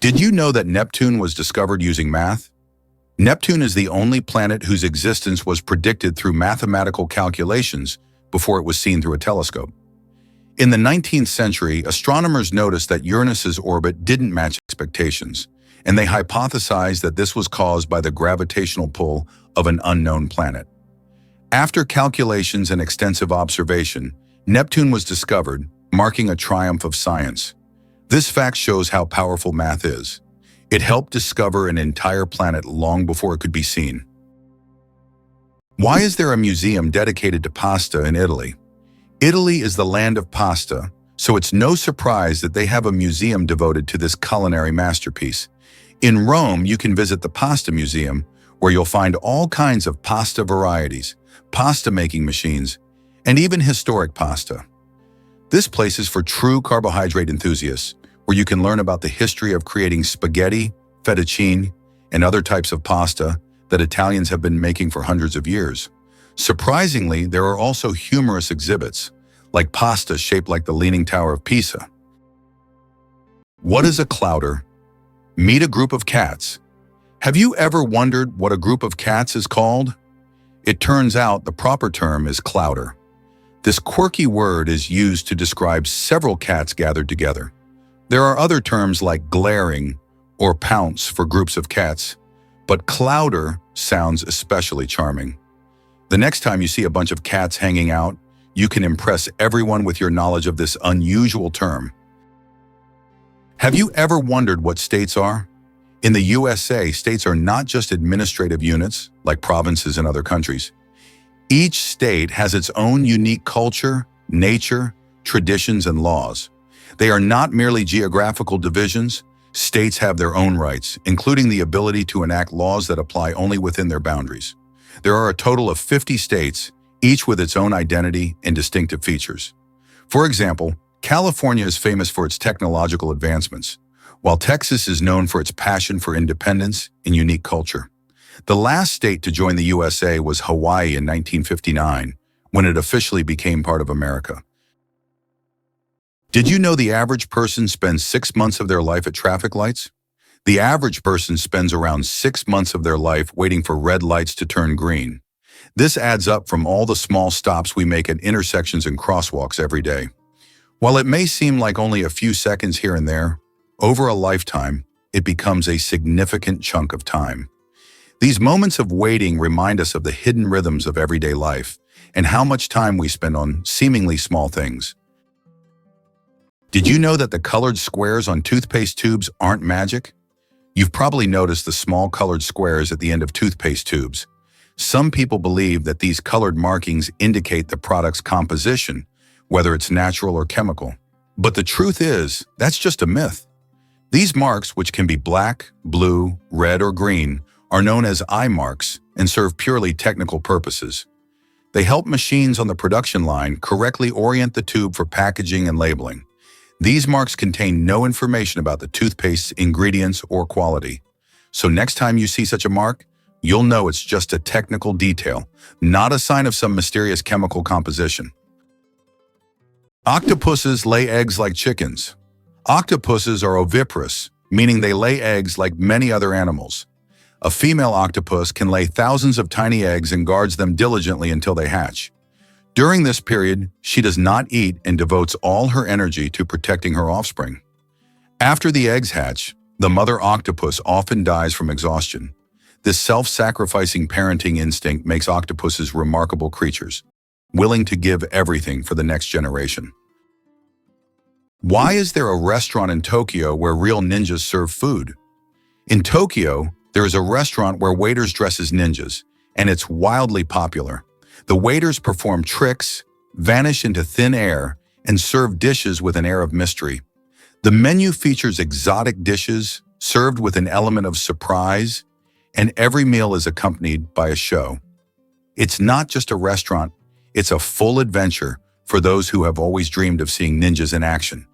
Did you know that Neptune was discovered using math? Neptune is the only planet whose existence was predicted through mathematical calculations before it was seen through a telescope. In the 19th century, astronomers noticed that Uranus's orbit didn't match expectations, and they hypothesized that this was caused by the gravitational pull of an unknown planet. After calculations and extensive observation, Neptune was discovered, marking a triumph of science. This fact shows how powerful math is. It helped discover an entire planet long before it could be seen. Why is there a museum dedicated to pasta in Italy? Italy is the land of pasta, so it's no surprise that they have a museum devoted to this culinary masterpiece. In Rome, you can visit the Pasta Museum, where you'll find all kinds of pasta varieties, pasta-making machines, and even historic pasta. This place is for true carbohydrate enthusiasts, where you can learn about the history of creating spaghetti, fettuccine, and other types of pasta that Italians have been making for hundreds of years. Surprisingly, there are also humorous exhibits, like pasta shaped like the Leaning Tower of Pisa. What is a clouder? Meet a group of cats. Have you ever wondered what a group of cats is called? It turns out the proper term is clouder. This quirky word is used to describe several cats gathered together. There are other terms like glaring or pounce for groups of cats, but clouder sounds especially charming. The next time you see a bunch of cats hanging out, you can impress everyone with your knowledge of this unusual term. Have you ever wondered what states are? In the USA, states are not just administrative units, like provinces in other countries. Each state has its own unique culture, nature, traditions, and laws. They are not merely geographical divisions. States have their own rights, including the ability to enact laws that apply only within their boundaries. There are a total of 50 states, each with its own identity and distinctive features. For example, California is famous for its technological advancements, while Texas is known for its passion for independence and unique culture. The last state to join the USA was Hawaii in 1959, when it officially became part of America. Did you know the average person spends 6 months of their life at traffic lights? The average person spends around 6 months of their life waiting for red lights to turn green. This adds up from all the small stops we make at intersections and crosswalks every day. While it may seem like only a few seconds here and there, over a lifetime, it becomes a significant chunk of time. These moments of waiting remind us of the hidden rhythms of everyday life and how much time we spend on seemingly small things. Did you know that the colored squares on toothpaste tubes aren't magic? You've probably noticed the small colored squares at the end of toothpaste tubes. Some people believe that these colored markings indicate the product's composition, whether it's natural or chemical. But the truth is, that's just a myth. These marks, which can be black, blue, red, or green, are known as eye marks and serve purely technical purposes. They help machines on the production line correctly orient the tube for packaging and labeling. These marks contain no information about the toothpaste's ingredients or quality. So next time you see such a mark, you'll know it's just a technical detail, not a sign of some mysterious chemical composition. Octopuses lay eggs like chickens. Octopuses are oviparous, meaning they lay eggs like many other animals. A female octopus can lay thousands of tiny eggs and guards them diligently until they hatch. During this period, she does not eat and devotes all her energy to protecting her offspring. After the eggs hatch, the mother octopus often dies from exhaustion. This self-sacrificing parenting instinct makes octopuses remarkable creatures, willing to give everything for the next generation. Why is there a restaurant in Tokyo where real ninjas serve food? In Tokyo, there is a restaurant where waiters dress as ninjas, and it's wildly popular. The waiters perform tricks, vanish into thin air, and serve dishes with an air of mystery. The menu features exotic dishes, served with an element of surprise, and every meal is accompanied by a show. It's not just a restaurant, it's a full adventure for those who have always dreamed of seeing ninjas in action.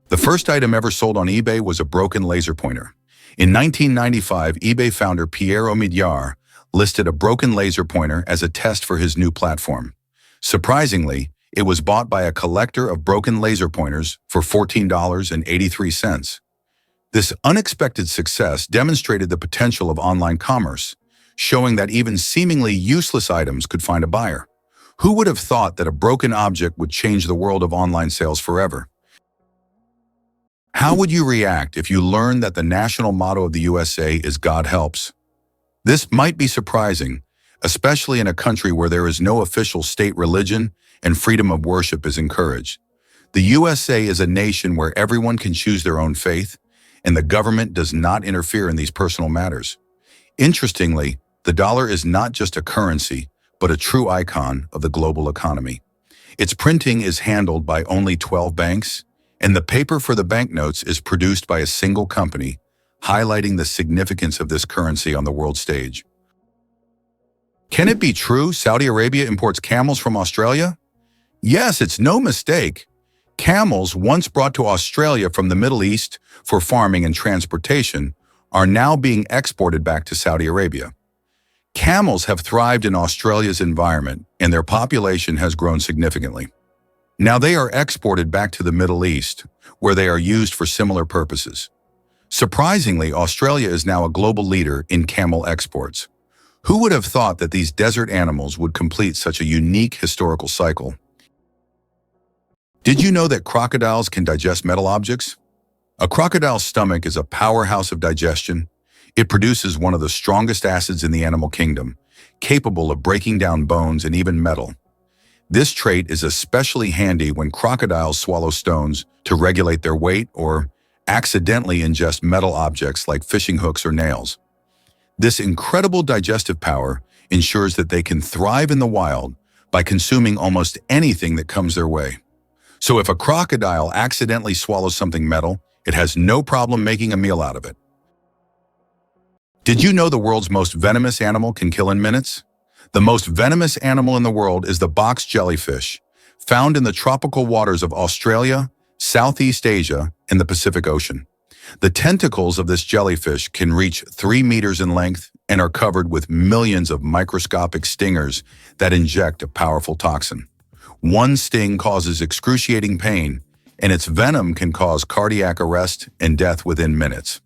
The first item ever sold on eBay was a broken laser pointer. In 1995, eBay founder Pierre Omidyar listed a broken laser pointer as a test for his new platform. Surprisingly, it was bought by a collector of broken laser pointers for $14.83. This unexpected success demonstrated the potential of online commerce, showing that even seemingly useless items could find a buyer. Who would have thought that a broken object would change the world of online sales forever? How would you react if you learned that the national motto of the USA is "God helps"? This might be surprising, especially in a country where there is no official state religion and freedom of worship is encouraged. The USA is a nation where everyone can choose their own faith, and the government does not interfere in these personal matters. Interestingly, the dollar is not just a currency, but a true icon of the global economy. Its printing is handled by only 12 banks, and the paper for the banknotes is produced by a single company, highlighting the significance of this currency on the world stage. Can it be true Saudi Arabia imports camels from Australia? Yes, it's no mistake. Camels, once brought to Australia from the Middle East for farming and transportation, are now being exported back to Saudi Arabia. Camels have thrived in Australia's environment, and their population has grown significantly. Now they are exported back to the Middle East, where they are used for similar purposes. Surprisingly, Australia is now a global leader in camel exports. Who would have thought that these desert animals would complete such a unique historical cycle? Did you know that crocodiles can digest metal objects? A crocodile's stomach is a powerhouse of digestion. It produces one of the strongest acids in the animal kingdom, capable of breaking down bones and even metal. This trait is especially handy when crocodiles swallow stones to regulate their weight or accidentally ingest metal objects like fishing hooks or nails. This incredible digestive power ensures that they can thrive in the wild by consuming almost anything that comes their way. So if a crocodile accidentally swallows something metal, it has no problem making a meal out of it. Did you know the world's most venomous animal can kill in minutes? The most venomous animal in the world is the box jellyfish, found in the tropical waters of Australia, Southeast Asia, and the Pacific Ocean. The tentacles of this jellyfish can reach 3 meters in length and are covered with millions of microscopic stingers that inject a powerful toxin. One sting causes excruciating pain, and its venom can cause cardiac arrest and death within minutes.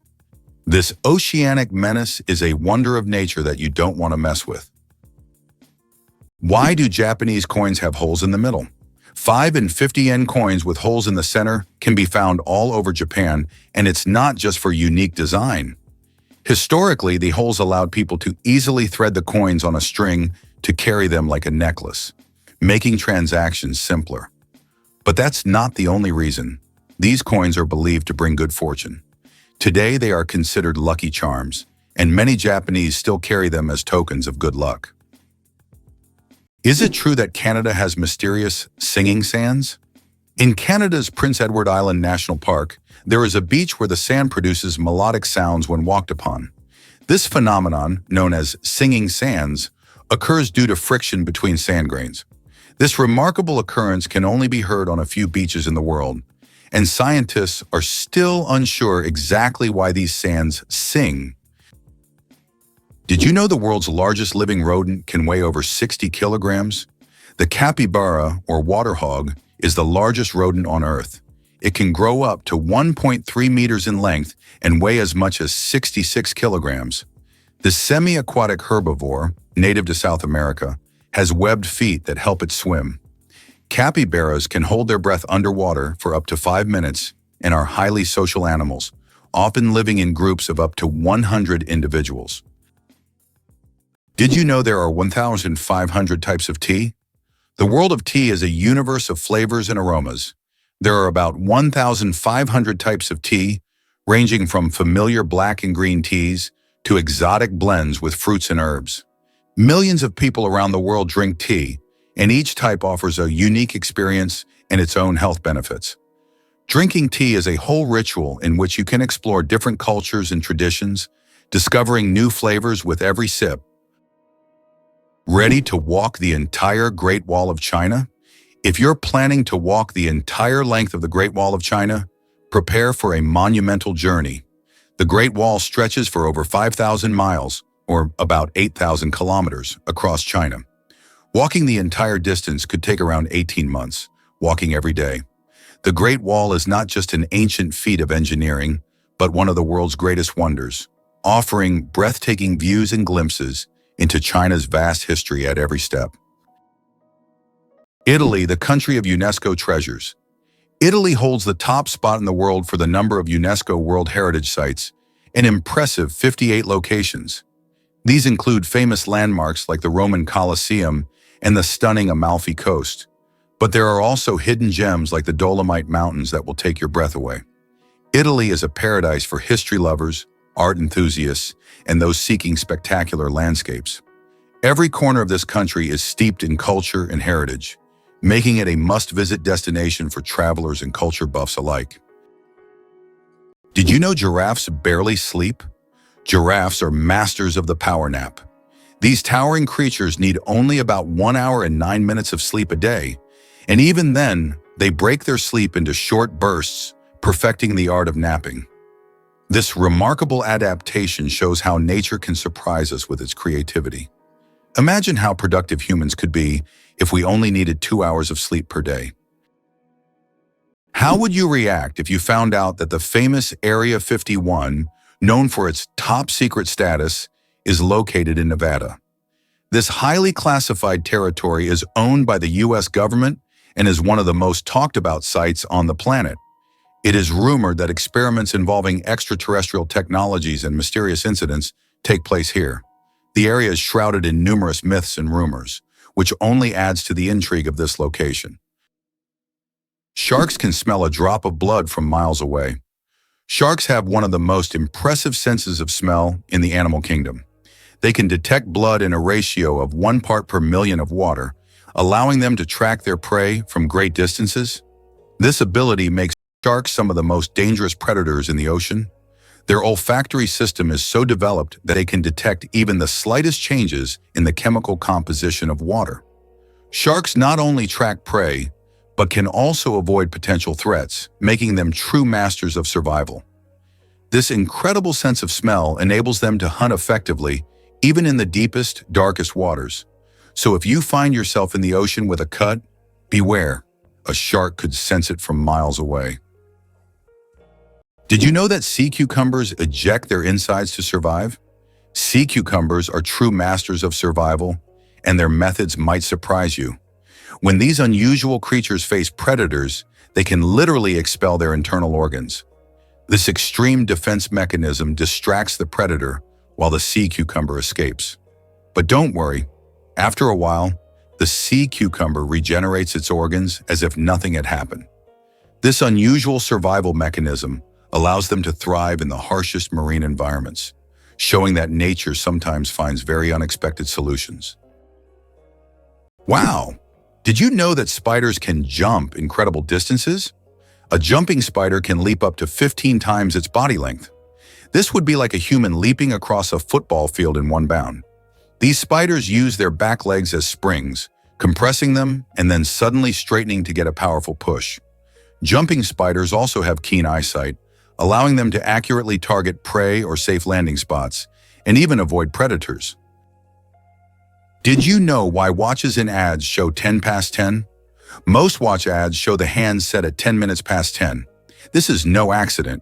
This oceanic menace is a wonder of nature that you don't want to mess with. Why do Japanese coins have holes in the middle? 5 and 50 yen coins with holes in the center can be found all over Japan, and it's not just for unique design. Historically, the holes allowed people to easily thread the coins on a string to carry them like a necklace, making transactions simpler. But that's not the only reason. These coins are believed to bring good fortune. Today, they are considered lucky charms, and many Japanese still carry them as tokens of good luck. Is it true that Canada has mysterious singing sands? In Canada's Prince Edward Island National Park, there is a beach where the sand produces melodic sounds when walked upon. This phenomenon, known as singing sands, occurs due to friction between sand grains. This remarkable occurrence can only be heard on a few beaches in the world, and scientists are still unsure exactly why these sands sing. Did you know the world's largest living rodent can weigh over 60 kilograms? The capybara, or water hog, is the largest rodent on Earth. It can grow up to 1.3 meters in length and weigh as much as 66 kilograms. This semi-aquatic herbivore, native to South America, has webbed feet that help it swim. Capybaras can hold their breath underwater for up to 5 minutes and are highly social animals, often living in groups of up to 100 individuals. Did you know there are 1,500 types of tea? The world of tea is a universe of flavors and aromas. There are about 1,500 types of tea, ranging from familiar black and green teas to exotic blends with fruits and herbs. Millions of people around the world drink tea, and each type offers a unique experience and its own health benefits. Drinking tea is a whole ritual in which you can explore different cultures and traditions, discovering new flavors with every sip. Ready to walk the entire Great Wall of China? If you're planning to walk the entire length of the Great Wall of China, prepare for a monumental journey. The Great Wall stretches for over 5,000 miles, or about 8,000 kilometers, across China. Walking the entire distance could take around 18 months, walking every day. The Great Wall is not just an ancient feat of engineering, but one of the world's greatest wonders, offering breathtaking views and glimpses into China's vast history at every step. Italy, the country of UNESCO treasures. Italy holds the top spot in the world for the number of UNESCO World Heritage Sites, an impressive 58 locations. These include famous landmarks like the Roman Colosseum and the stunning Amalfi Coast. But there are also hidden gems like the Dolomite Mountains that will take your breath away. Italy is a paradise for history lovers, art enthusiasts, and those seeking spectacular landscapes. Every corner of this country is steeped in culture and heritage, making it a must-visit destination for travelers and culture buffs alike. Did you know giraffes barely sleep? Giraffes are masters of the power nap. These towering creatures need only about 1 hour and 9 minutes of sleep a day, and even then, they break their sleep into short bursts, perfecting the art of napping. This remarkable adaptation shows how nature can surprise us with its creativity. Imagine how productive humans could be if we only needed 2 hours of sleep per day. How would you react if you found out that the famous Area 51, known for its top-secret status, is located in Nevada? This highly classified territory is owned by the U.S. government and is one of the most talked-about sites on the planet. It is rumored that experiments involving extraterrestrial technologies and mysterious incidents take place here. The area is shrouded in numerous myths and rumors, which only adds to the intrigue of this location. Sharks can smell a drop of blood from miles away. Sharks have one of the most impressive senses of smell in the animal kingdom. They can detect blood in a ratio of 1 part per million of water, allowing them to track their prey from great distances. This ability makes sharks some of the most dangerous predators in the ocean. Their olfactory system is so developed that they can detect even the slightest changes in the chemical composition of water. Sharks not only track prey, but can also avoid potential threats, making them true masters of survival. This incredible sense of smell enables them to hunt effectively, even in the deepest, darkest waters. So if you find yourself in the ocean with a cut, beware. A shark could sense it from miles away. Did you know that sea cucumbers eject their insides to survive? Sea cucumbers are true masters of survival, and their methods might surprise you. When these unusual creatures face predators, they can literally expel their internal organs. This extreme defense mechanism distracts the predator while the sea cucumber escapes. But don't worry, after a while, the sea cucumber regenerates its organs as if nothing had happened. This unusual survival mechanism allows them to thrive in the harshest marine environments, showing that nature sometimes finds very unexpected solutions. Wow! Did you know that spiders can jump incredible distances? A jumping spider can leap up to 15 times its body length. This would be like a human leaping across a football field in one bound. These spiders use their back legs as springs, compressing them and then suddenly straightening to get a powerful push. Jumping spiders also have keen eyesight, allowing them to accurately target prey or safe landing spots, and even avoid predators. Did you know why watches in ads show 10 past 10? Most watch ads show the hands set at 10 minutes past 10. This is no accident.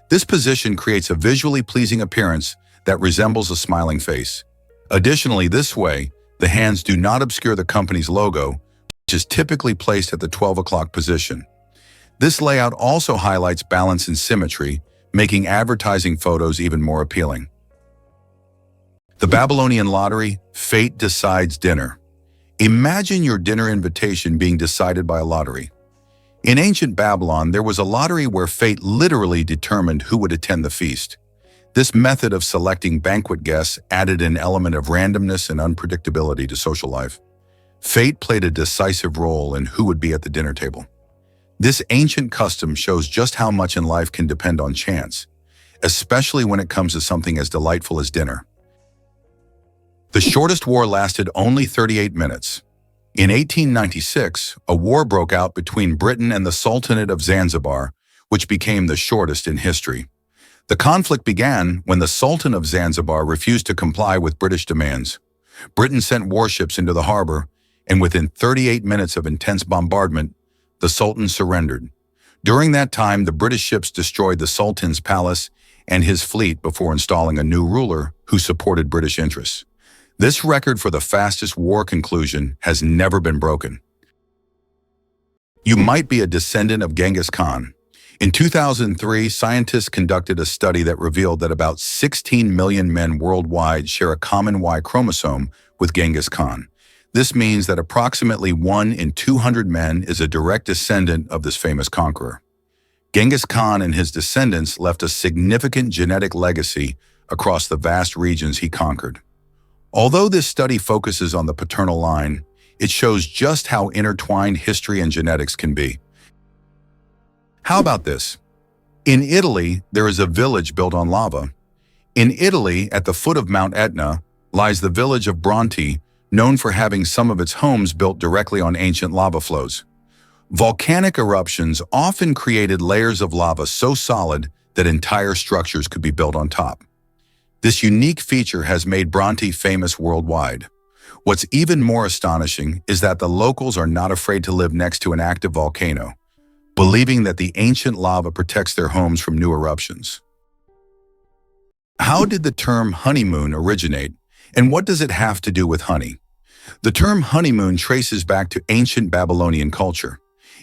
This position creates a visually pleasing appearance that resembles a smiling face. Additionally, this way, the hands do not obscure the company's logo, which is typically placed at the 12 o'clock position. This layout also highlights balance and symmetry, making advertising photos even more appealing. The Babylonian lottery, fate decides dinner. Imagine your dinner invitation being decided by a lottery. In ancient Babylon, there was a lottery where fate literally determined who would attend the feast. This method of selecting banquet guests added an element of randomness and unpredictability to social life. Fate played a decisive role in who would be at the dinner table. This ancient custom shows just how much in life can depend on chance, especially when it comes to something as delightful as dinner. The shortest war lasted only 38 minutes. In 1896, a war broke out between Britain and the Sultanate of Zanzibar, which became the shortest in history. The conflict began when the Sultan of Zanzibar refused to comply with British demands. Britain sent warships into the harbor, and within 38 minutes of intense bombardment, the Sultan surrendered. During that time, the British ships destroyed the Sultan's palace and his fleet before installing a new ruler who supported British interests. This record for the fastest war conclusion has never been broken. You might be a descendant of Genghis Khan. In 2003, scientists conducted a study that revealed that about 16 million men worldwide share a common Y chromosome with Genghis Khan. This means that approximately 1 in 200 men is a direct descendant of this famous conqueror. Genghis Khan and his descendants left a significant genetic legacy across the vast regions he conquered. Although this study focuses on the paternal line, it shows just how intertwined history and genetics can be. How about this? In Italy, there is a village built on lava. In Italy, at the foot of Mount Etna, lies the village of Bronte, known for having some of its homes built directly on ancient lava flows. Volcanic eruptions often created layers of lava so solid that entire structures could be built on top. This unique feature has made Bronte famous worldwide. What's even more astonishing is that the locals are not afraid to live next to an active volcano, believing that the ancient lava protects their homes from new eruptions. How did the term honeymoon originate, and what does it have to do with honey? The term honeymoon traces back to ancient Babylonian culture.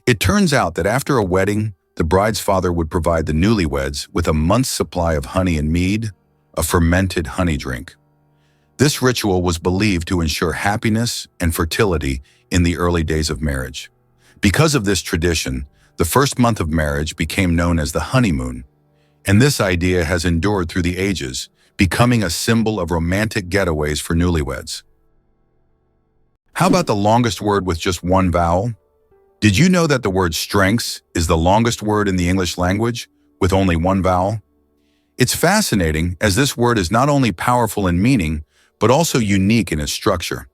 It turns out that after a wedding, the bride's father would provide the newlyweds with a month's supply of honey and mead, a fermented honey drink. This ritual was believed to ensure happiness and fertility in the early days of marriage. Because of this tradition, the first month of marriage became known as the honeymoon, and this idea has endured through the ages, becoming a symbol of romantic getaways for newlyweds. How about the longest word with just one vowel? Did you know that the word strengths is the longest word in the English language, with only one vowel? It's fascinating, as this word is not only powerful in meaning, but also unique in its structure.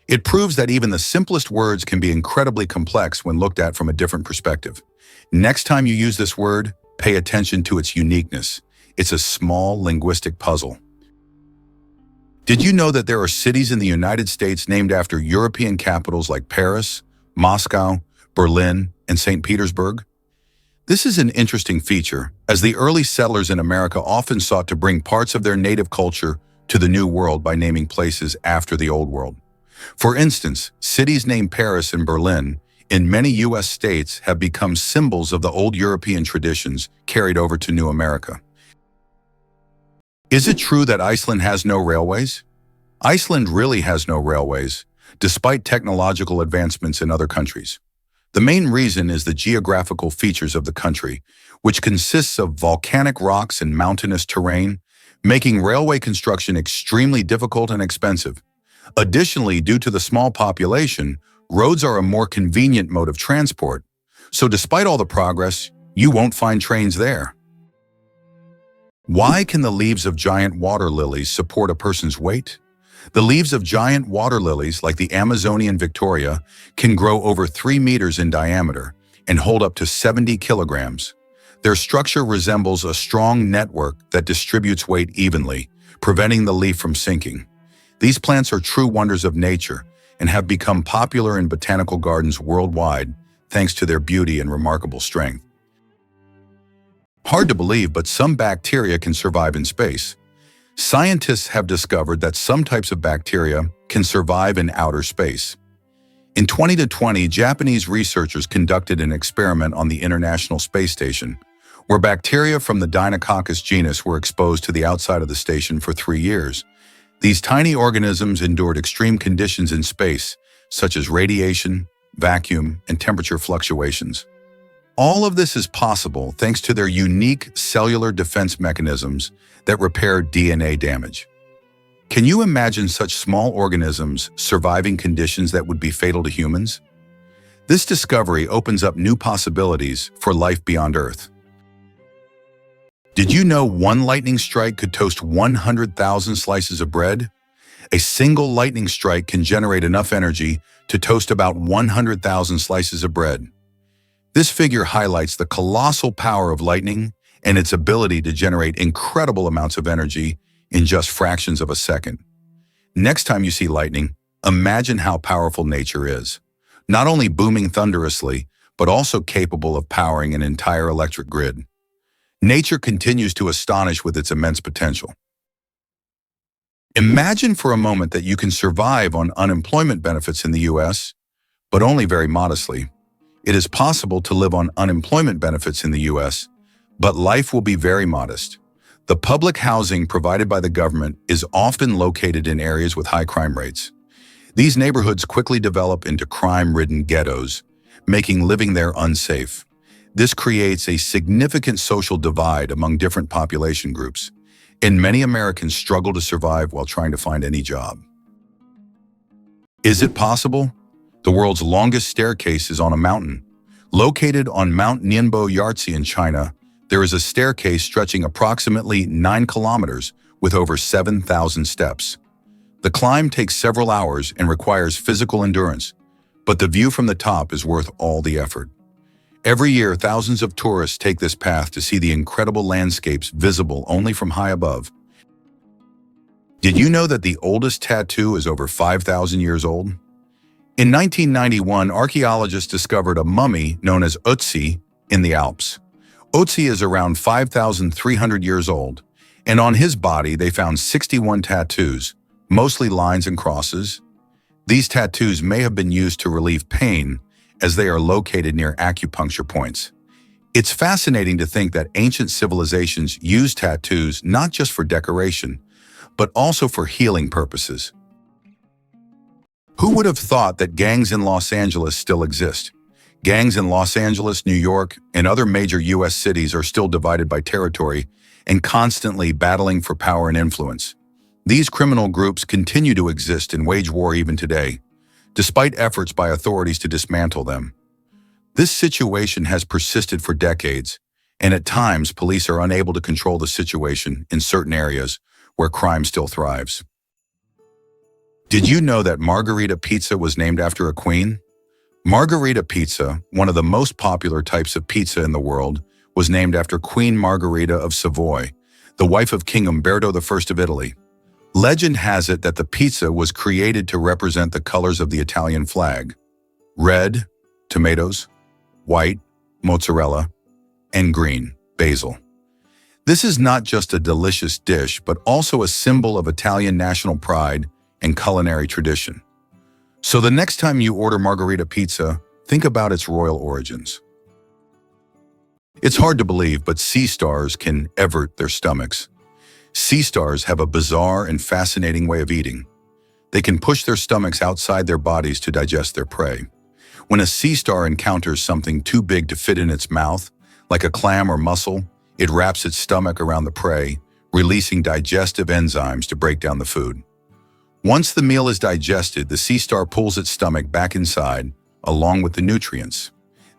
It proves that even the simplest words can be incredibly complex when looked at from a different perspective. Next time you use this word, pay attention to its uniqueness. It's a small linguistic puzzle. Did you know that there are cities in the United States named after European capitals like Paris, Moscow, Berlin, and St. Petersburg? This is an interesting feature, as the early settlers in America often sought to bring parts of their native culture to the New World by naming places after the Old World. For instance, cities named Paris and Berlin in many U.S. states have become symbols of the old European traditions carried over to New America. Is it true that Iceland has no railways? Iceland really has no railways, despite technological advancements in other countries. The main reason is the geographical features of the country, which consists of volcanic rocks and mountainous terrain, making railway construction extremely difficult and expensive. Additionally, due to the small population, roads are a more convenient mode of transport, so despite all the progress, you won't find trains there. Why can the leaves of giant water lilies support a person's weight? The leaves of giant water lilies, like the Amazonian Victoria, can grow over 3 meters in diameter and hold up to 70 kilograms. Their structure resembles a strong network that distributes weight evenly, preventing the leaf from sinking. These plants are true wonders of nature and have become popular in botanical gardens worldwide thanks to their beauty and remarkable strength. Hard to believe, but some bacteria can survive in space. Scientists have discovered that some types of bacteria can survive in outer space. In 2020, Japanese researchers conducted an experiment on the International Space Station, where bacteria from the Deinococcus genus were exposed to the outside of the station for 3 years. These tiny organisms endured extreme conditions in space, such as radiation, vacuum, and temperature fluctuations. All of this is possible thanks to their unique cellular defense mechanisms that repair DNA damage. Can you imagine such small organisms surviving conditions that would be fatal to humans? This discovery opens up new possibilities for life beyond Earth. Did you know one lightning strike could toast 100,000 slices of bread? A single lightning strike can generate enough energy to toast about 100,000 slices of bread. This figure highlights the colossal power of lightning and its ability to generate incredible amounts of energy in just fractions of a second. Next time you see lightning, imagine how powerful nature is, not only booming thunderously, but also capable of powering an entire electric grid. Nature continues to astonish with its immense potential. Imagine for a moment that you can survive on unemployment benefits in the US, but only very modestly. It is possible to live on unemployment benefits in the US, but life will be very modest. The public housing provided by the government is often located in areas with high crime rates. These neighborhoods quickly develop into crime-ridden ghettos, making living there unsafe. This creates a significant social divide among different population groups, and many Americans struggle to survive while trying to find any job. Is it possible? The world's longest staircase is on a mountain. Located on Mount Nianbo Yartze in China, there is a staircase stretching approximately 9 kilometers with over 7,000 steps. The climb takes several hours and requires physical endurance, but the view from the top is worth all the effort. Every year, thousands of tourists take this path to see the incredible landscapes visible only from high above. Did you know that the oldest tattoo is over 5,000 years old? In 1991, archaeologists discovered a mummy known as Otzi in the Alps. Otzi is around 5,300 years old, and on his body they found 61 tattoos, mostly lines and crosses. These tattoos may have been used to relieve pain, as they are located near acupuncture points. It's fascinating to think that ancient civilizations used tattoos not just for decoration, but also for healing purposes. Who would have thought that gangs in Los Angeles still exist? Gangs in Los Angeles, New York, and other major U.S. cities are still divided by territory and constantly battling for power and influence. These criminal groups continue to exist and wage war even today, despite efforts by authorities to dismantle them. This situation has persisted for decades, and at times police are unable to control the situation in certain areas where crime still thrives. Did you know that margarita pizza was named after a queen? Margarita pizza, one of the most popular types of pizza in the world, was named after Queen Margherita of Savoy, the wife of King Umberto I of Italy. Legend has it that the pizza was created to represent the colors of the Italian flag: red, tomatoes; white, mozzarella; and green, basil. This is not just a delicious dish, but also a symbol of Italian national pride and culinary tradition. So the next time you order margarita pizza, think about its royal origins. It's hard to believe, but sea stars can evert their stomachs. Sea stars have a bizarre and fascinating way of eating. They can push their stomachs outside their bodies to digest their prey. When a sea star encounters something too big to fit in its mouth, like a clam or mussel, it wraps its stomach around the prey, releasing digestive enzymes to break down the food. Once the meal is digested, the sea star pulls its stomach back inside, along with the nutrients.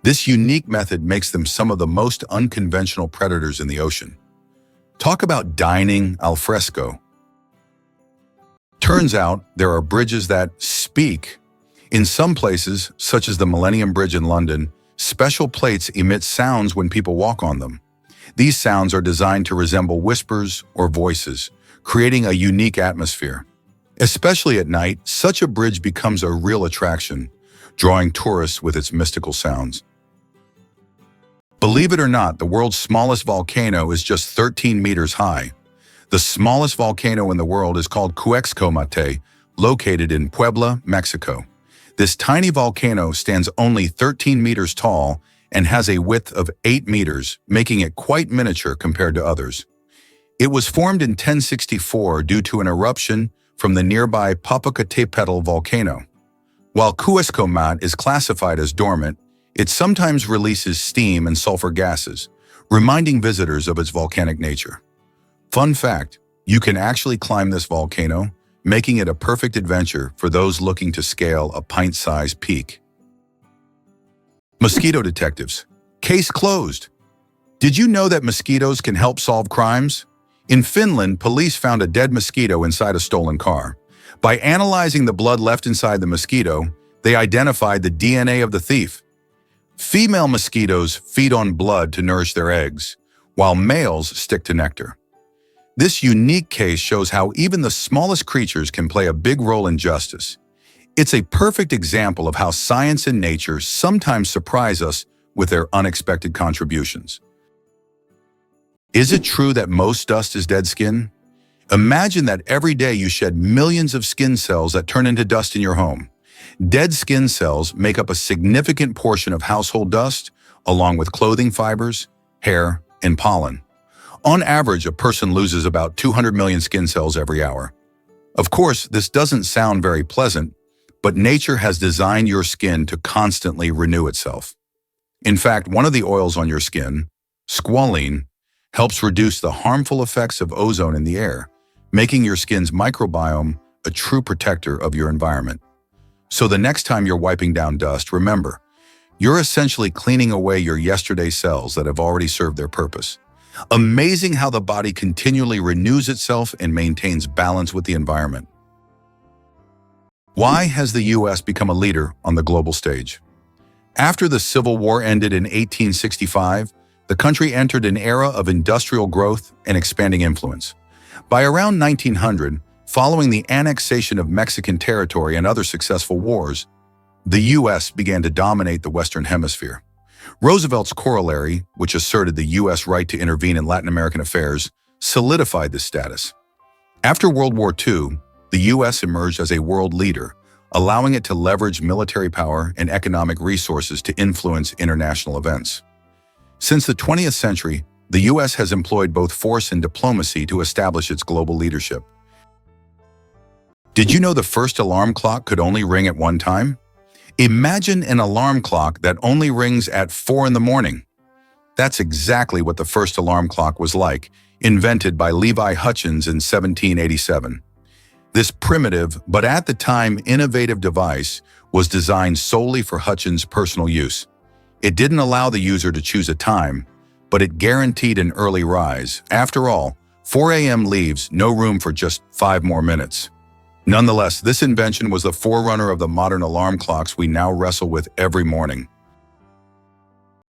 This unique method makes them some of the most unconventional predators in the ocean. Talk about dining al fresco. Turns out there are bridges that speak. In some places, such as the Millennium Bridge in London, special plates emit sounds when people walk on them. These sounds are designed to resemble whispers or voices, creating a unique atmosphere. Especially at night, such a bridge becomes a real attraction, drawing tourists with its mystical sounds. Believe it or not, the world's smallest volcano is just 13 meters high. The smallest volcano in the world is called Cuexcomate, located in Puebla, Mexico. This tiny volcano stands only 13 meters tall and has a width of 8 meters, making it quite miniature compared to others. It was formed in 1064 due to an eruption from the nearby Popocatépetl volcano. While Cuexcomat is classified as dormant, it sometimes releases steam and sulfur gases, reminding visitors of its volcanic nature. Fun fact, you can actually climb this volcano, making it a perfect adventure for those looking to scale a pint-sized peak. Mosquito detectives. Case closed. Did you know that mosquitoes can help solve crimes? In Finland, police found a dead mosquito inside a stolen car. By analyzing the blood left inside the mosquito, they identified the DNA of the thief. Female mosquitoes feed on blood to nourish their eggs, while males stick to nectar. This unique case shows how even the smallest creatures can play a big role in justice. It's a perfect example of how science and nature sometimes surprise us with their unexpected contributions. Is it true that most dust is dead skin? Imagine that every day you shed millions of skin cells that turn into dust in your home. Dead skin cells make up a significant portion of household dust, along with clothing fibers, hair, and pollen. On average, a person loses about 200 million skin cells every hour. Of course, this doesn't sound very pleasant, but nature has designed your skin to constantly renew itself. In fact, one of the oils on your skin, squalene, helps reduce the harmful effects of ozone in the air, making your skin's microbiome a true protector of your environment. So the next time you're wiping down dust, remember, you're essentially cleaning away your yesterday cells that have already served their purpose. Amazing how the body continually renews itself and maintains balance with the environment. Why has the U.S. become a leader on the global stage? After the Civil War ended in 1865, the country entered an era of industrial growth and expanding influence. By around 1900, following the annexation of Mexican territory and other successful wars, the U.S. began to dominate the Western Hemisphere. Roosevelt's corollary, which asserted the U.S. right to intervene in Latin American affairs, solidified this status. After World War II, the U.S. emerged as a world leader, allowing it to leverage military power and economic resources to influence international events. Since the 20th century, the U.S. has employed both force and diplomacy to establish its global leadership. Did you know the first alarm clock could only ring at one time? Imagine an alarm clock that only rings at 4 in the morning. That's exactly what the first alarm clock was like, invented by Levi Hutchins in 1787. This primitive, but at the time innovative device was designed solely for Hutchins' personal use. It didn't allow the user to choose a time, but it guaranteed an early rise. After all, 4 a.m. leaves no room for just 5 more minutes. Nonetheless, this invention was the forerunner of the modern alarm clocks we now wrestle with every morning.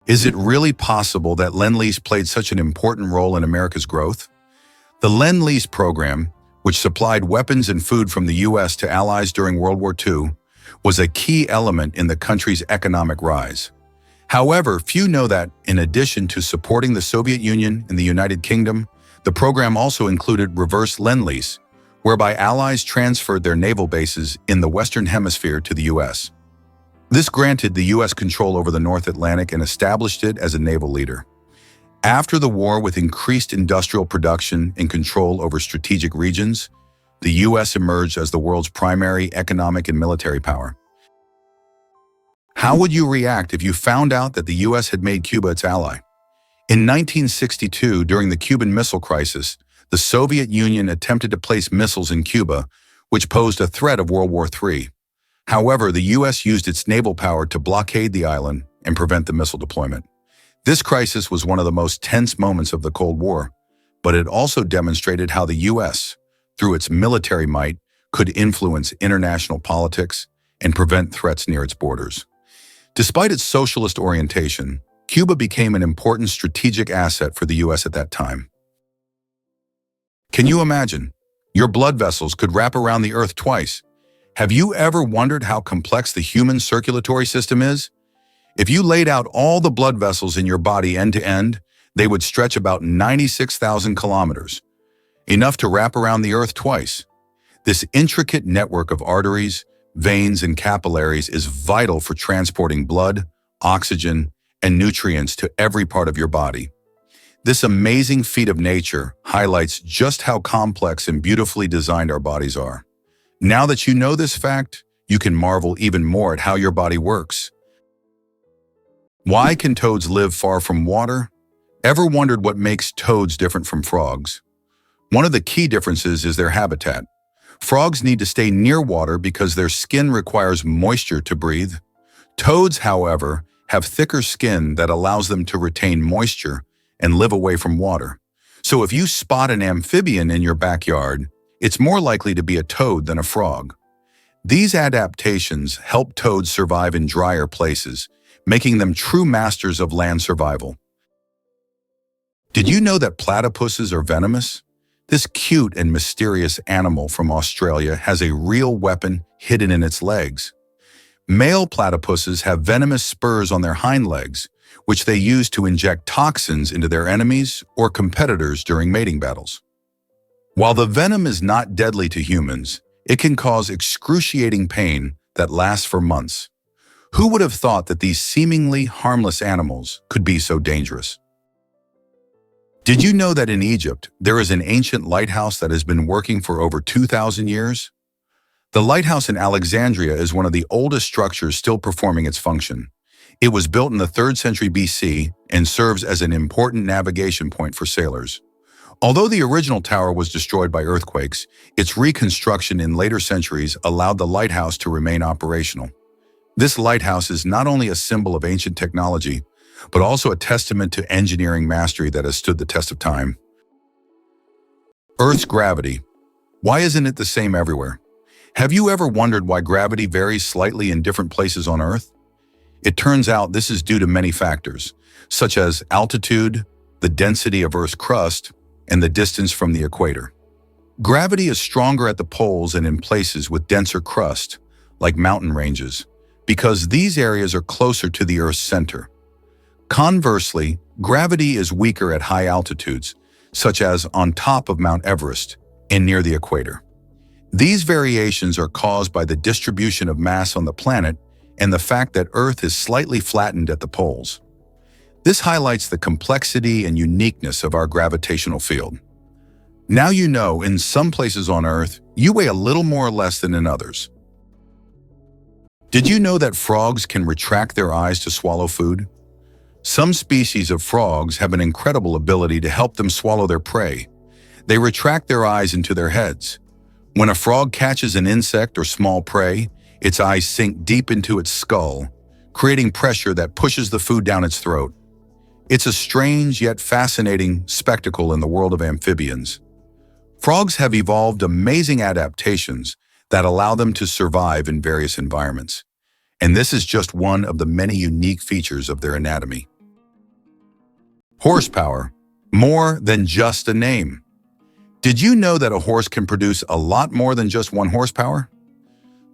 Is it really possible that Lend-Lease played such an important role in America's growth? The Lend-Lease program, which supplied weapons and food from the U.S. to allies during World War II, was a key element in the country's economic rise. However, few know that, in addition to supporting the Soviet Union and the United Kingdom, the program also included reverse Lend-Lease, whereby allies transferred their naval bases in the Western Hemisphere to the U.S. This granted the U.S. control over the North Atlantic and established it as a naval leader. After the war, with increased industrial production and control over strategic regions, the U.S. emerged as the world's primary economic and military power. How would you react if you found out that the U.S. had made Cuba its ally? In 1962, during the Cuban Missile Crisis, the Soviet Union attempted to place missiles in Cuba, which posed a threat of World War III. However, the U.S. used its naval power to blockade the island and prevent the missile deployment. This crisis was one of the most tense moments of the Cold War, but it also demonstrated how the U.S., through its military might, could influence international politics and prevent threats near its borders. Despite its socialist orientation, Cuba became an important strategic asset for the U.S. at that time. Can you imagine? Your blood vessels could wrap around the Earth twice. Have you ever wondered how complex the human circulatory system is? If you laid out all the blood vessels in your body end to end, they would stretch about 96,000 kilometers, enough to wrap around the Earth twice. This intricate network of arteries, veins, and capillaries is vital for transporting blood, oxygen, and nutrients to every part of your body. This amazing feat of nature highlights just how complex and beautifully designed our bodies are. Now that you know this fact, you can marvel even more at how your body works. Why can toads live far from water? Ever wondered what makes toads different from frogs? One of the key differences is their habitat. Frogs need to stay near water because their skin requires moisture to breathe. Toads, however, have thicker skin that allows them to retain moisture and live away from water. So if you spot an amphibian in your backyard, it's more likely to be a toad than a frog. These adaptations help toads survive in drier places, making them true masters of land survival. Did you know that platypuses are venomous? This cute and mysterious animal from Australia has a real weapon hidden in its legs. Male platypuses have venomous spurs on their hind legs, which they use to inject toxins into their enemies or competitors during mating battles. While the venom is not deadly to humans, it can cause excruciating pain that lasts for months. Who would have thought that these seemingly harmless animals could be so dangerous? Did you know that in Egypt, there is an ancient lighthouse that has been working for over 2,000 years? The lighthouse in Alexandria is one of the oldest structures still performing its function. It was built in the 3rd century BC and serves as an important navigation point for sailors. Although the original tower was destroyed by earthquakes, its reconstruction in later centuries allowed the lighthouse to remain operational. This lighthouse is not only a symbol of ancient technology, but also a testament to engineering mastery that has stood the test of time. Earth's gravity. Why isn't it the same everywhere? Have you ever wondered why gravity varies slightly in different places on Earth? It turns out this is due to many factors, such as altitude, the density of Earth's crust, and the distance from the equator. Gravity is stronger at the poles and in places with denser crust, like mountain ranges, because these areas are closer to the Earth's center. Conversely, gravity is weaker at high altitudes, such as on top of Mount Everest and near the equator. These variations are caused by the distribution of mass on the planet and the fact that Earth is slightly flattened at the poles. This highlights the complexity and uniqueness of our gravitational field. Now you know, in some places on Earth, you weigh a little more or less than in others. Did you know that frogs can retract their eyes to swallow food? Some species of frogs have an incredible ability to help them swallow their prey. They retract their eyes into their heads. When a frog catches an insect or small prey, its eyes sink deep into its skull, creating pressure that pushes the food down its throat. It's a strange yet fascinating spectacle in the world of amphibians. Frogs have evolved amazing adaptations that allow them to survive in various environments. And this is just one of the many unique features of their anatomy. Horsepower. More than just a name. Did you know that a horse can produce a lot more than just 1 horsepower?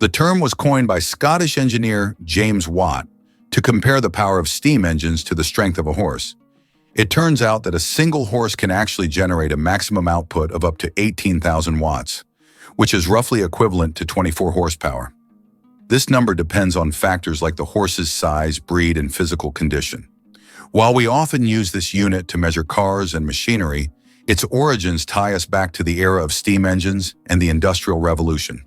The term was coined by Scottish engineer James Watt to compare the power of steam engines to the strength of a horse. It turns out that a single horse can actually generate a maximum output of up to 18,000 watts, which is roughly equivalent to 24 horsepower. This number depends on factors like the horse's size, breed, and physical condition. While we often use this unit to measure cars and machinery, its origins tie us back to the era of steam engines and the Industrial Revolution.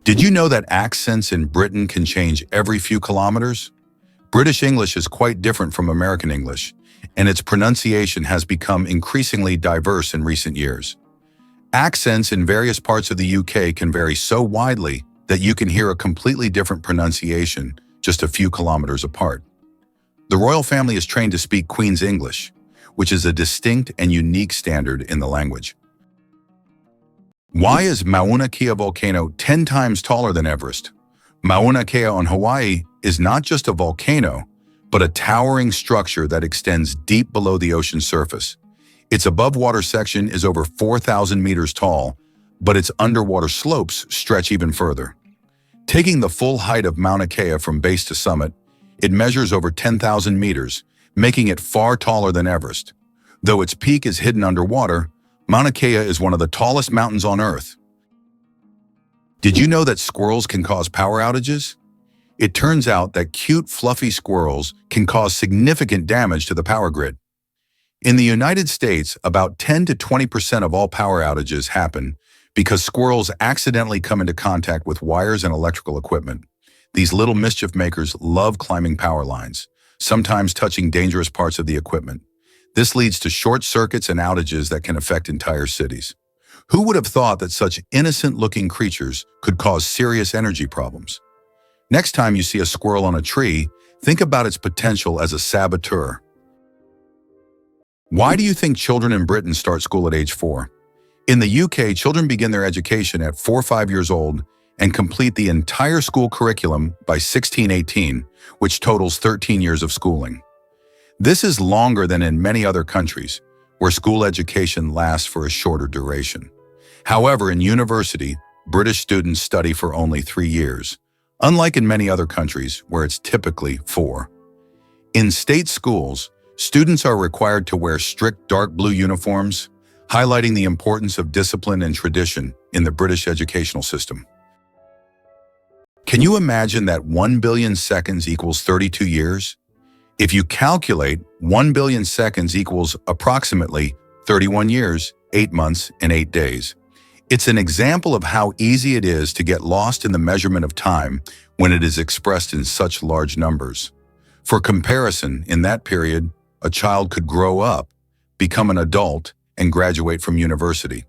Did you know that accents in Britain can change every few kilometers? British English is quite different from American English, and its pronunciation has become increasingly diverse in recent years. Accents in various parts of the UK can vary so widely that you can hear a completely different pronunciation just a few kilometers apart. The royal family is trained to speak Queen's English, which is a distinct and unique standard in the language. Why is Mauna Kea volcano 10 times taller than Everest? Mauna Kea on Hawaii is not just a volcano, but a towering structure that extends deep below the ocean surface. Its above-water section is over 4,000 meters tall, but its underwater slopes stretch even further. Taking the full height of Mauna Kea from base to summit, it measures over 10,000 meters, making it far taller than Everest. Though its peak is hidden underwater, Mauna Kea is one of the tallest mountains on Earth. Did you know that squirrels can cause power outages? It turns out that cute, fluffy squirrels can cause significant damage to the power grid. In the United States, about 10 to 20% of all power outages happen because squirrels accidentally come into contact with wires and electrical equipment. These little mischief makers love climbing power lines, sometimes touching dangerous parts of the equipment. This leads to short circuits and outages that can affect entire cities. Who would have thought that such innocent-looking creatures could cause serious energy problems? Next time you see a squirrel on a tree, think about its potential as a saboteur. Why do you think children in Britain start school at age 4? In the UK, children begin their education at 4 or 5 years old and complete the entire school curriculum by 16-18, which totals 13 years of schooling. This is longer than in many other countries, where school education lasts for a shorter duration. However, in university, British students study for only 3 years, unlike in many other countries where it's typically 4. In state schools, students are required to wear strict dark blue uniforms, highlighting the importance of discipline and tradition in the British educational system. Can you imagine that 1 billion seconds equals 32 years? If you calculate, 1 billion seconds equals approximately 31 years, 8 months, and 8 days. It's an example of how easy it is to get lost in the measurement of time when it is expressed in such large numbers. For comparison, in that period, a child could grow up, become an adult, and graduate from university.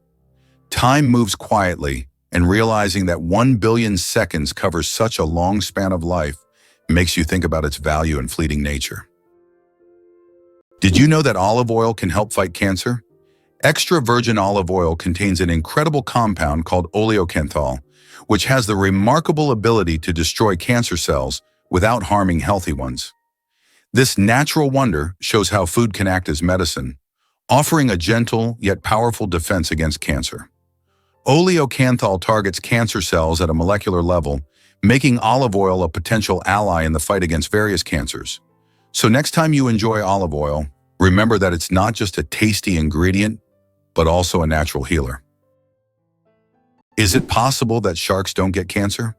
Time moves quietly, and realizing that 1 billion seconds covers such a long span of life makes you think about its value and fleeting nature. Did you know that olive oil can help fight cancer? Extra virgin olive oil contains an incredible compound called oleocanthal, which has the remarkable ability to destroy cancer cells without harming healthy ones. This natural wonder shows how food can act as medicine, offering a gentle yet powerful defense against cancer. Oleocanthal targets cancer cells at a molecular level, making olive oil a potential ally in the fight against various cancers. So next time you enjoy olive oil, remember that it's not just a tasty ingredient, but also a natural healer. Is it possible that sharks don't get cancer?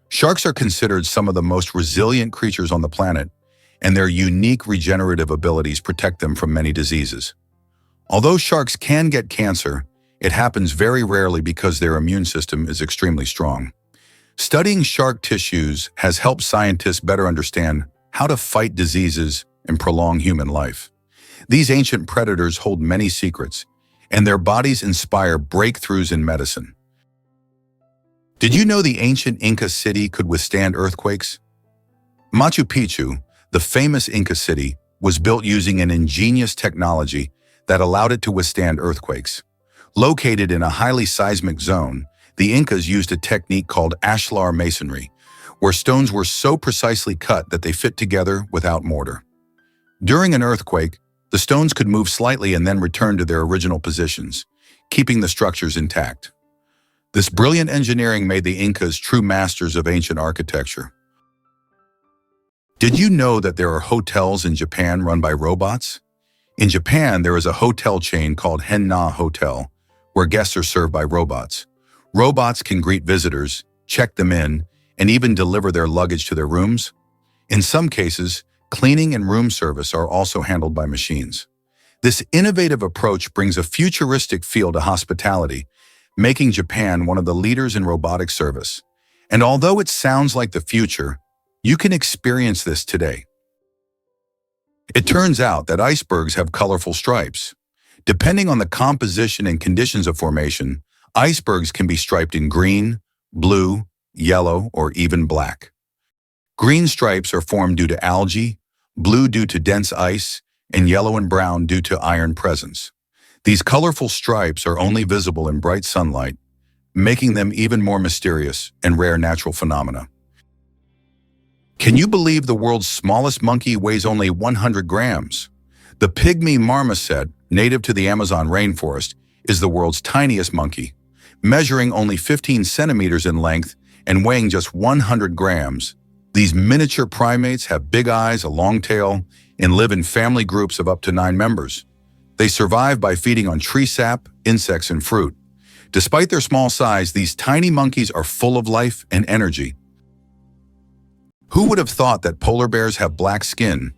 Sharks are considered some of the most resilient creatures on the planet, and their unique regenerative abilities protect them from many diseases. Although sharks can get cancer, it happens very rarely because their immune system is extremely strong. Studying shark tissues has helped scientists better understand how to fight diseases and prolong human life. These ancient predators hold many secrets, and their bodies inspire breakthroughs in medicine. Did you know the ancient Inca city could withstand earthquakes? Machu Picchu, the famous Inca city, was built using an ingenious technology that allowed it to withstand earthquakes. Located in a highly seismic zone, the Incas used a technique called ashlar masonry, where stones were so precisely cut that they fit together without mortar. During an earthquake, the stones could move slightly and then return to their original positions, keeping the structures intact. This brilliant engineering made the Incas true masters of ancient architecture. Did you know that there are hotels in Japan run by robots? In Japan, there is a hotel chain called Henna Hotel, where guests are served by robots. Robots can greet visitors, check them in, and even deliver their luggage to their rooms. In some cases, cleaning and room service are also handled by machines. This innovative approach brings a futuristic feel to hospitality, making Japan one of the leaders in robotic service. And although it sounds like the future, you can experience this today. It turns out that icebergs have colorful stripes. Depending on the composition and conditions of formation, icebergs can be striped in green, blue, yellow, or even black. Green stripes are formed due to algae, blue due to dense ice, and yellow and brown due to iron presence. These colorful stripes are only visible in bright sunlight, making them even more mysterious and rare natural phenomena. Can you believe the world's smallest monkey weighs only 100 grams? The pygmy marmoset, native to the Amazon rainforest, is the world's tiniest monkey, measuring only 15 centimeters in length and weighing just 100 grams. These miniature primates have big eyes, a long tail, and live in family groups of up to 9 members. They survive by feeding on tree sap, insects, and fruit. Despite their small size, these tiny monkeys are full of life and energy. Who would have thought that polar bears have black skin?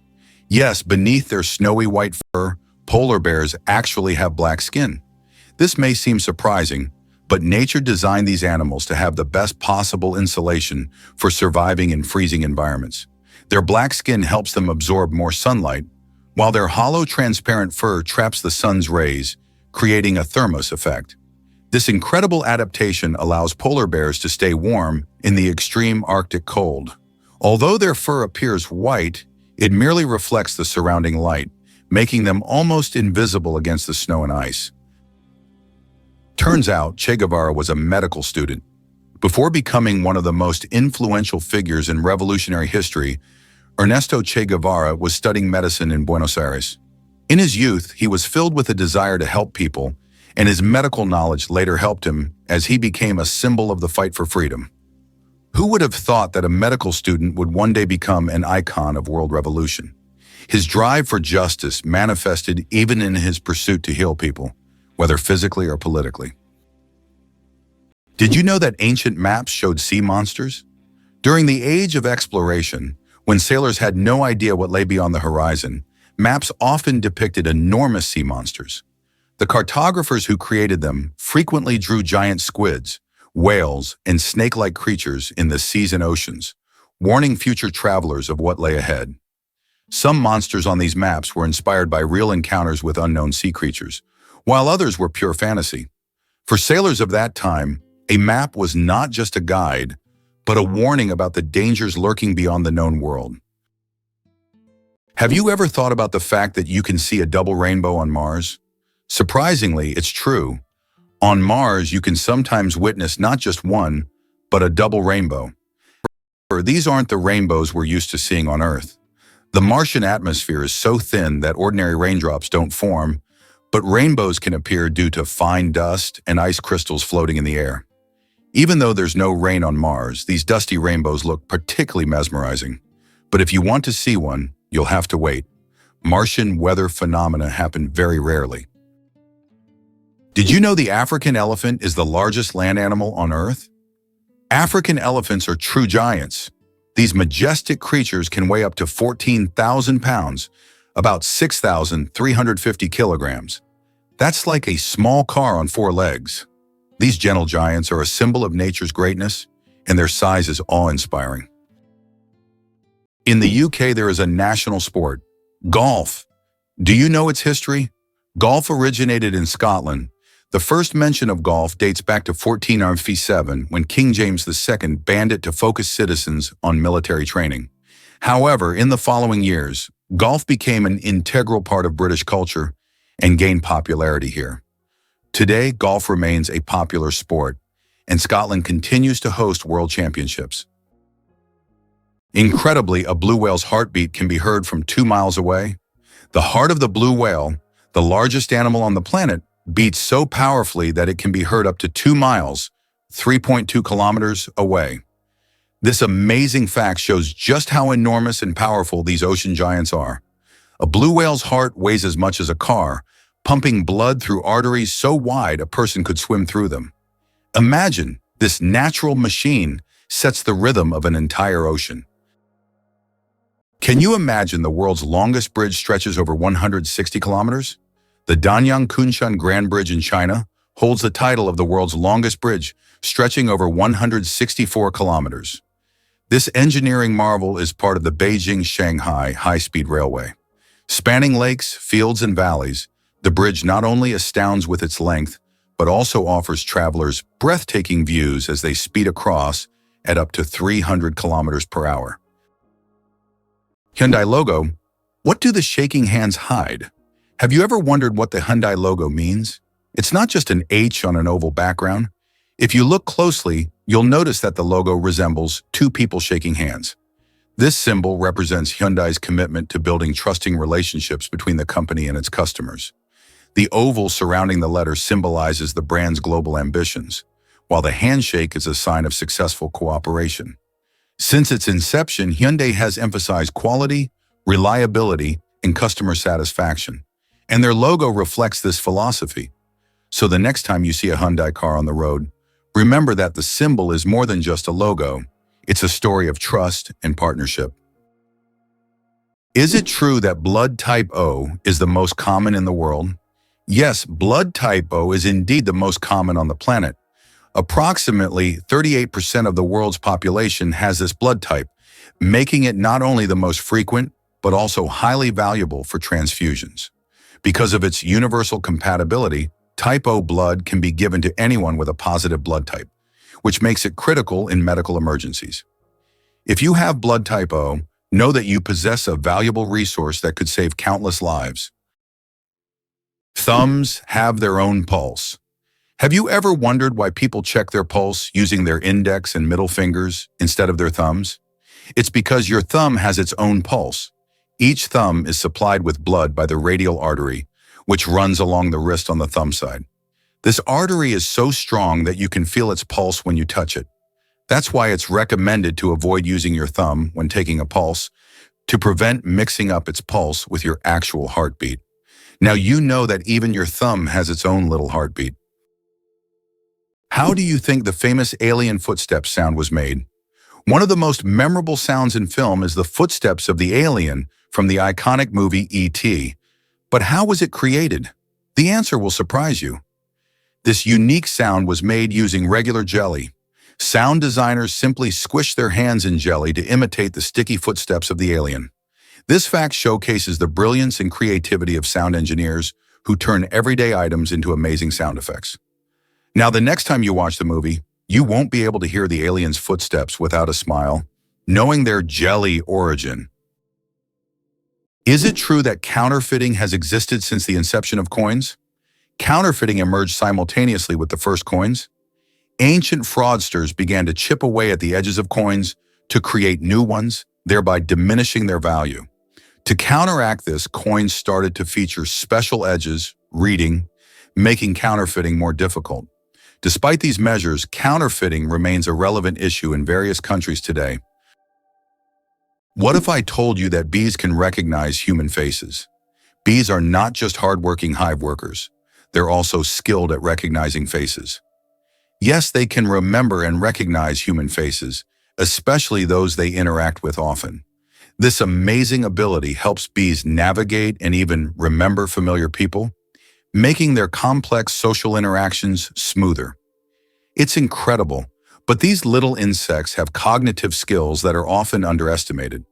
Yes, beneath their snowy white fur, polar bears actually have black skin. This may seem surprising, but nature designed these animals to have the best possible insulation for surviving in freezing environments. Their black skin helps them absorb more sunlight, while their hollow, transparent fur traps the sun's rays, creating a thermos effect. This incredible adaptation allows polar bears to stay warm in the extreme Arctic cold. Although their fur appears white, it merely reflects the surrounding light, making them almost invisible against the snow and ice. Turns out, Che Guevara was a medical student. Before becoming one of the most influential figures in revolutionary history, Ernesto Che Guevara was studying medicine in Buenos Aires. In his youth, he was filled with a desire to help people, and his medical knowledge later helped him as he became a symbol of the fight for freedom. Who would have thought that a medical student would one day become an icon of world revolution? His drive for justice manifested even in his pursuit to heal people, whether physically or politically. Did you know that ancient maps showed sea monsters? During the age of exploration, when sailors had no idea what lay beyond the horizon, maps often depicted enormous sea monsters. The cartographers who created them frequently drew giant squids, whales, and snake-like creatures in the seas and oceans, warning future travelers of what lay ahead. Some monsters on these maps were inspired by real encounters with unknown sea creatures, while others were pure fantasy. For sailors of that time, a map was not just a guide, but a warning about the dangers lurking beyond the known world. Have you ever thought about the fact that you can see a double rainbow on Mars? Surprisingly, it's true. On Mars, you can sometimes witness not just one, but a double rainbow. These aren't the rainbows we're used to seeing on Earth. The Martian atmosphere is so thin that ordinary raindrops don't form, but rainbows can appear due to fine dust and ice crystals floating in the air. Even though there's no rain on Mars, these dusty rainbows look particularly mesmerizing. But if you want to see one, you'll have to wait. Martian weather phenomena happen very rarely. Did you know the African elephant is the largest land animal on Earth? African elephants are true giants. These majestic creatures can weigh up to 14,000 pounds, about 6,350 kilograms. That's like a small car on 4 legs. These gentle giants are a symbol of nature's greatness, and their size is awe-inspiring. In the UK, there is a national sport, golf. Do you know its history? Golf originated in Scotland. The first mention of golf dates back to 1497, when King James II banned it to focus citizens on military training. However, in the following years, golf became an integral part of British culture and gained popularity here. Today, golf remains a popular sport, and Scotland continues to host world championships. Incredibly, a blue whale's heartbeat can be heard from 2 miles away. The heart of the blue whale, the largest animal on the planet, beats so powerfully that it can be heard up to 2 miles, 3.2 kilometers away. This amazing fact shows just how enormous and powerful these ocean giants are. A blue whale's heart weighs as much as a car, pumping blood through arteries so wide a person could swim through them. Imagine, this natural machine sets the rhythm of an entire ocean. Can you imagine the world's longest bridge stretches over 160 kilometers? The Danyang Kunshan Grand Bridge in China holds the title of the world's longest bridge, stretching over 164 kilometers. This engineering marvel is part of the Beijing-Shanghai high-speed railway. Spanning lakes, fields, and valleys, the bridge not only astounds with its length, but also offers travelers breathtaking views as they speed across at up to 300 kilometers per hour. Hyundai logo. What do the shaking hands hide? Have you ever wondered what the Hyundai logo means? It's not just an H on an oval background. If you look closely, you'll notice that the logo resembles 2 people shaking hands. This symbol represents Hyundai's commitment to building trusting relationships between the company and its customers. The oval surrounding the letter symbolizes the brand's global ambitions, while the handshake is a sign of successful cooperation. Since its inception, Hyundai has emphasized quality, reliability, and customer satisfaction, and their logo reflects this philosophy. So the next time you see a Hyundai car on the road, remember that the symbol is more than just a logo. It's a story of trust and partnership. Is it true that blood type O is the most common in the world? Yes, blood type O is indeed the most common on the planet. Approximately 38% of the world's population has this blood type, making it not only the most frequent, but also highly valuable for transfusions. Because of its universal compatibility, type O blood can be given to anyone with a positive blood type, which makes it critical in medical emergencies. If you have blood type O, know that you possess a valuable resource that could save countless lives. Thumbs have their own pulse. Have you ever wondered why people check their pulse using their index and middle fingers instead of their thumbs? It's because your thumb has its own pulse. Each thumb is supplied with blood by the radial artery, which runs along the wrist on the thumb side. This artery is so strong that you can feel its pulse when you touch it. That's why it's recommended to avoid using your thumb when taking a pulse, to prevent mixing up its pulse with your actual heartbeat. Now you know that even your thumb has its own little heartbeat. How do you think the famous alien footsteps sound was made? One of the most memorable sounds in film is the footsteps of the alien from the iconic movie E.T. But how was it created? The answer will surprise you. This unique sound was made using regular jelly. Sound designers simply squished their hands in jelly to imitate the sticky footsteps of the alien. This fact showcases the brilliance and creativity of sound engineers who turn everyday items into amazing sound effects. Now, the next time you watch the movie, you won't be able to hear the alien's footsteps without a smile, knowing their jelly origin. Is it true that counterfeiting has existed since the inception of coins? Counterfeiting emerged simultaneously with the first coins. Ancient fraudsters began to chip away at the edges of coins to create new ones, thereby diminishing their value. To counteract this, coins started to feature special edges, reading, making counterfeiting more difficult. Despite these measures, counterfeiting remains a relevant issue in various countries today. What if I told you that bees can recognize human faces? Bees are not just hardworking hive workers. They're also skilled at recognizing faces. Yes, they can remember and recognize human faces, especially those they interact with often. This amazing ability helps bees navigate and even remember familiar people, making their complex social interactions smoother. It's incredible, but these little insects have cognitive skills that are often underestimated.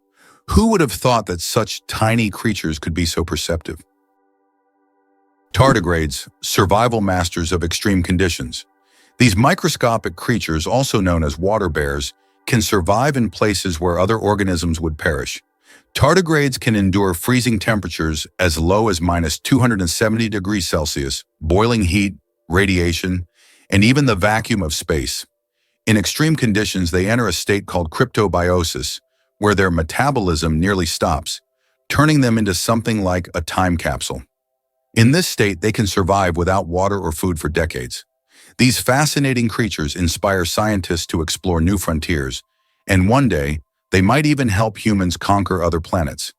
Who would have thought that such tiny creatures could be so perceptive? Tardigrades, survival masters of extreme conditions. These microscopic creatures, also known as water bears, can survive in places where other organisms would perish. Tardigrades can endure freezing temperatures as low as -270 degrees Celsius, boiling heat, radiation, and even the vacuum of space. In extreme conditions, they enter a state called cryptobiosis, where their metabolism nearly stops, turning them into something like a time capsule. In this state, they can survive without water or food for decades. These fascinating creatures inspire scientists to explore new frontiers, and one day, they might even help humans conquer other planets.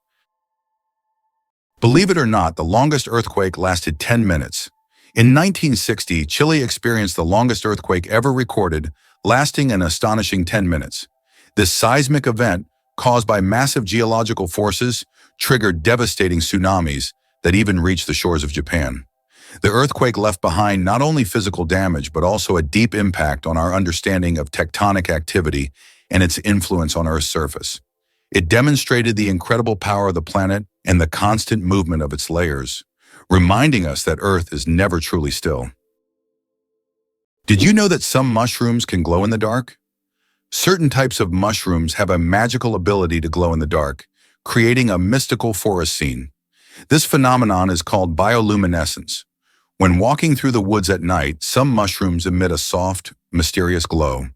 Believe it or not, the longest earthquake lasted 10 minutes. In 1960, Chile experienced the longest earthquake ever recorded, lasting an astonishing 10 minutes. This seismic event, caused by massive geological forces, triggered devastating tsunamis that even reached the shores of Japan. The earthquake left behind not only physical damage, but also a deep impact on our understanding of tectonic activity and its influence on Earth's surface. It demonstrated the incredible power of the planet and the constant movement of its layers, reminding us that Earth is never truly still. Did you know that some mushrooms can glow in the dark? Certain types of mushrooms have a magical ability to glow in the dark, creating a mystical forest scene. This phenomenon is called bioluminescence. When walking through the woods at night, some mushrooms emit a soft, mysterious glow,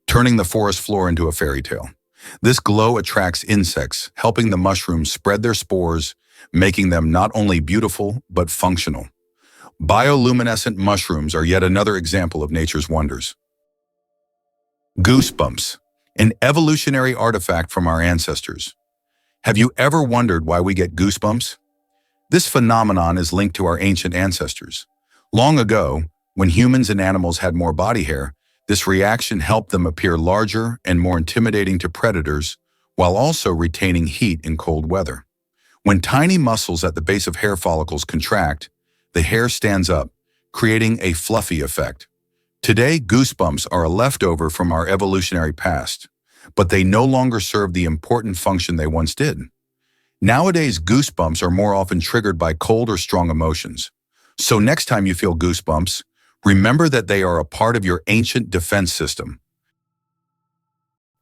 turning the forest floor into a fairy tale. This glow attracts insects, helping the mushrooms spread their spores, making them not only beautiful, but functional. Bioluminescent mushrooms are yet another example of nature's wonders. Goosebumps, an evolutionary artifact from our ancestors. Have you ever wondered why we get goosebumps? This phenomenon is linked to our ancient ancestors. Long ago, when humans and animals had more body hair, this reaction helped them appear larger and more intimidating to predators, while also retaining heat in cold weather. When tiny muscles at the base of hair follicles contract, the hair stands up, creating a fluffy effect. Today, goosebumps are a leftover from our evolutionary past, but they no longer serve the important function they once did. Nowadays, goosebumps are more often triggered by cold or strong emotions. So next time you feel goosebumps, remember that they are a part of your ancient defense system.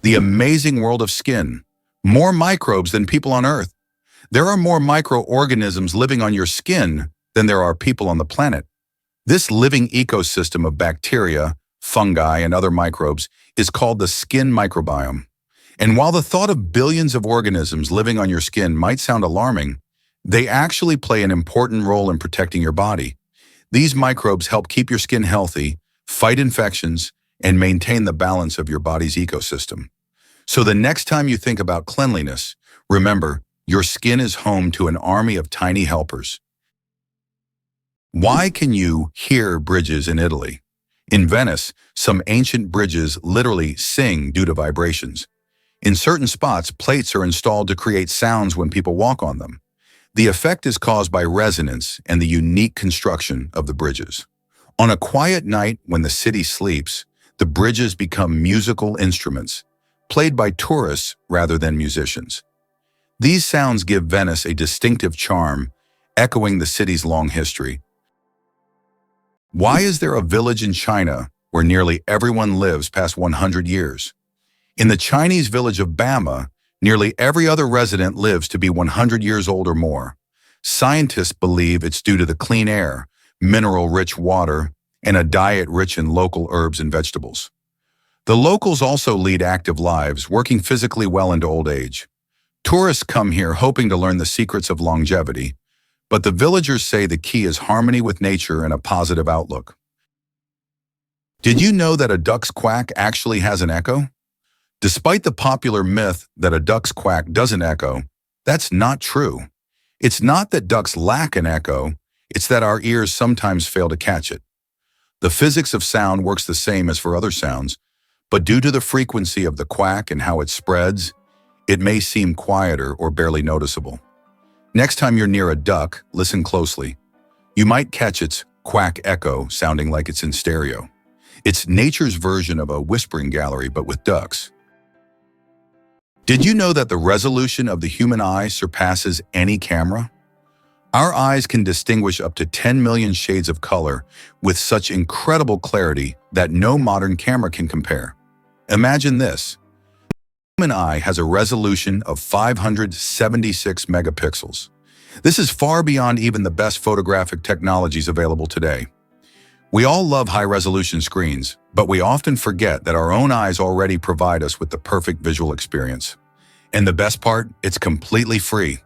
The amazing world of skin. More microbes than people on Earth. There are more microorganisms living on your skin than there are people on the planet. This living ecosystem of bacteria, fungi, and other microbes is called the skin microbiome. And while the thought of billions of organisms living on your skin might sound alarming, they actually play an important role in protecting your body. These microbes help keep your skin healthy, fight infections, and maintain the balance of your body's ecosystem. So the next time you think about cleanliness, remember, your skin is home to an army of tiny helpers. Why can you hear bridges in Italy? In Venice, some ancient bridges literally sing due to vibrations. In certain spots, plates are installed to create sounds when people walk on them. The effect is caused by resonance and the unique construction of the bridges. On a quiet night when the city sleeps, the bridges become musical instruments, played by tourists rather than musicians. These sounds give Venice a distinctive charm, echoing the city's long history. Why is there a village in China where nearly everyone lives past 100 years? In the Chinese village of Bama, nearly every other resident lives to be 100 years old or more. Scientists believe it's due to the clean air, mineral-rich water, and a diet rich in local herbs and vegetables. The locals also lead active lives, working physically well into old age. Tourists come here hoping to learn the secrets of longevity, but the villagers say the key is harmony with nature and a positive outlook. Did you know that a duck's quack actually has an echo? Despite the popular myth that a duck's quack doesn't echo, that's not true. It's not that ducks lack an echo, it's that our ears sometimes fail to catch it. The physics of sound works the same as for other sounds, but due to the frequency of the quack and how it spreads, it may seem quieter or barely noticeable. Next time you're near a duck, listen closely. You might catch its quack echo sounding like it's in stereo. It's nature's version of a whispering gallery, but with ducks. Did you know that the resolution of the human eye surpasses any camera? Our eyes can distinguish up to 10 million shades of color with such incredible clarity that no modern camera can compare. Imagine this. The human eye has a resolution of 576 megapixels. This is far beyond even the best photographic technologies available today. We all love high-resolution screens, but we often forget that our own eyes already provide us with the perfect visual experience. And the best part, it's completely free.